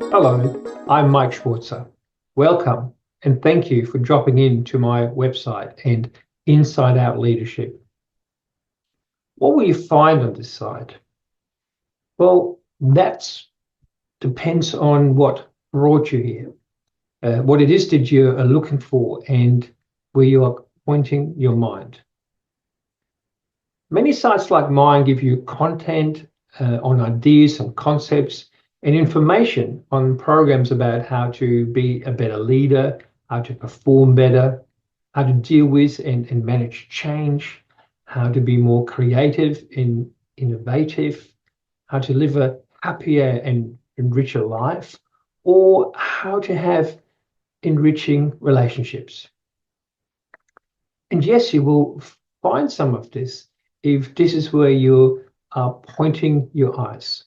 Hello, I'm Mike Schwartzer. Welcome and thank you for dropping into my website and Inside Out Leadership. What will you find on this site? Well, that depends on what brought you here, what it is that you are looking for, and where you are pointing your mind. Many sites like mine give you content on ideas and concepts and information on programs about how to be a better leader, how to perform better, how to deal with and manage change, how to be more creative and innovative, how to live a happier and richer life, or how to have enriching relationships. And yes, you will find some of this if this is where you are pointing your eyes.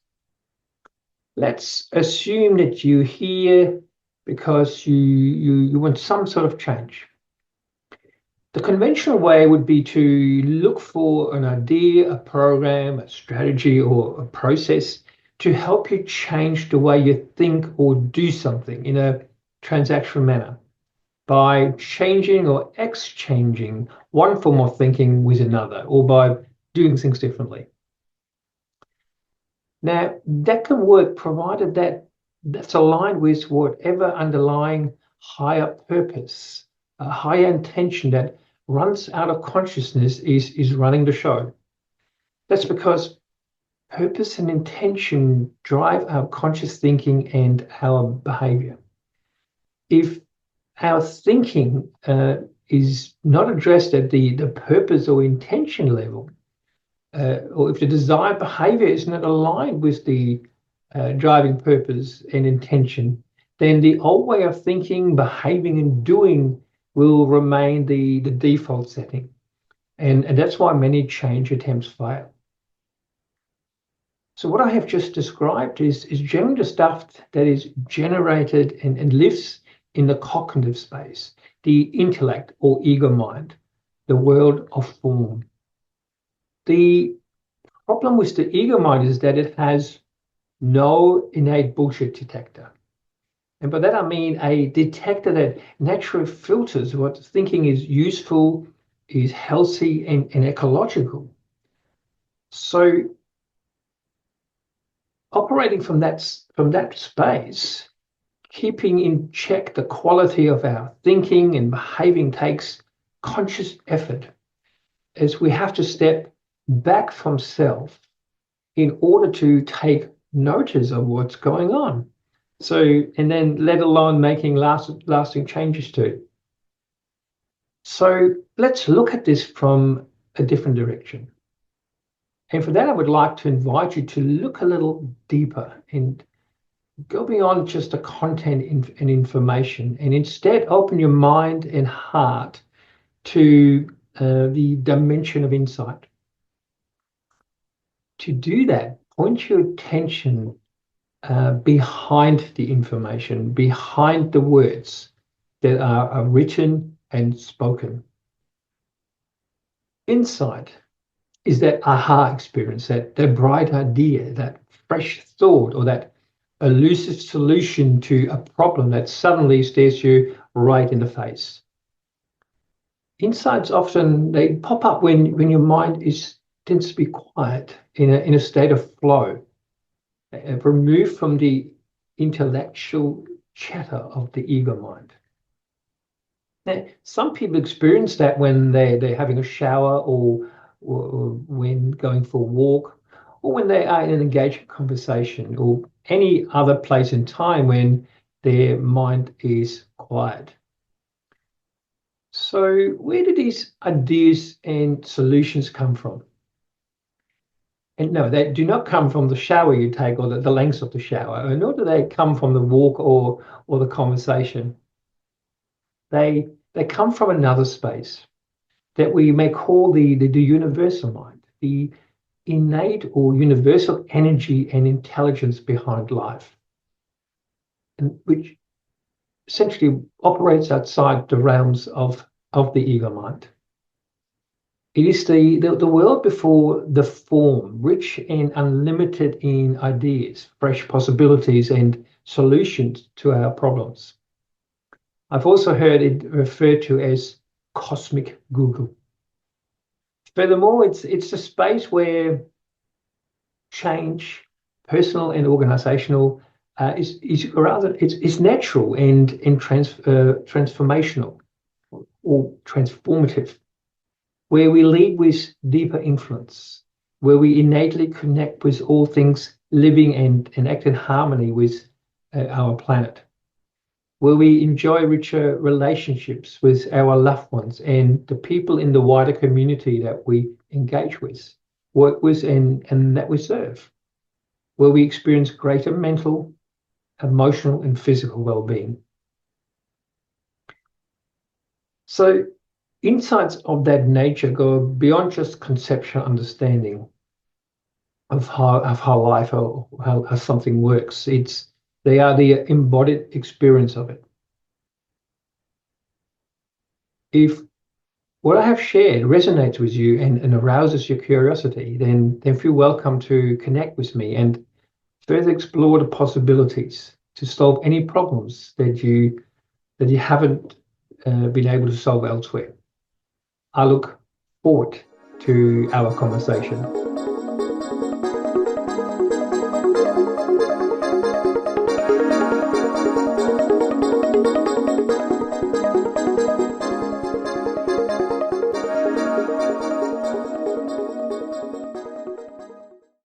Let's assume that you're here because you want some sort of change. The conventional way would be to look for an idea, a program, a strategy, or a process to help you change the way you think or do something in a transactional manner by changing or exchanging one form of thinking with another, or by doing things differently. Now, that can work provided that that's aligned with whatever underlying higher purpose, a higher intention that runs out of consciousness is running the show. That's because purpose and intention drive our conscious thinking and our behavior. If our thinking is not addressed at the purpose or intention level, or if the desired behavior is not aligned with the driving purpose and intention, then the old way of thinking, behaving, and doing will remain the default setting. And that's why many change attempts fail. So what I have just described is generally the stuff that is generated and lives in the cognitive space, the intellect or ego mind, the world of form. The problem with the ego mind is that it has no innate bullshit detector. And by that I mean a detector that naturally filters what thinking is useful, is healthy, and ecological. So operating from that space, keeping in check the quality of our thinking and behaving takes conscious effort, as we have to step back from self in order to take notice of what's going on. So, and then let alone making lasting changes to it. So let's look at this from a different direction. And for that, I would like to invite you to look a little deeper and go beyond just the content and information, and instead open your mind and heart to the dimension of insight. To do that, point your attention behind the information, behind the words that are written and spoken. Insight is that aha experience, that bright idea, that fresh thought, or that elusive solution to a problem that suddenly stares you right in the face. Insights often they pop up when your mind tends to be quiet, in a state of flow, removed from the intellectual chatter of the ego mind. Now, some people experience that when they're having a shower, or when going for a walk, or when they are in an engaged conversation, or any other place and time when their mind is quiet. So where do these ideas and solutions come from? And no, they do not come from the shower you take, or the length of the shower, nor do they come from the walk or the conversation. They come from another space that we may call the universal mind, the innate or universal energy and intelligence behind life, and which essentially operates outside the realms of the ego mind. It is the world before the form, rich and unlimited in ideas, fresh possibilities, and solutions to our problems. I've also heard it referred to as cosmic Google. Furthermore, it's a space where change, personal and organizational, is rather it's natural and transformational or transformative, where we lead with deeper influence, where we innately connect with all things living and act in harmony with our planet, where we enjoy richer relationships with our loved ones and the people in the wider community that we engage with, work with, and that we serve, where we experience greater mental, emotional, and physical well-being. So insights of that nature go beyond just conceptual understanding of how life or how something works. They are the embodied experience of it. If what I have shared resonates with you and arouses your curiosity, then feel welcome to connect with me and further explore the possibilities to solve any problems that you haven't been able to solve elsewhere. I look forward to our conversation.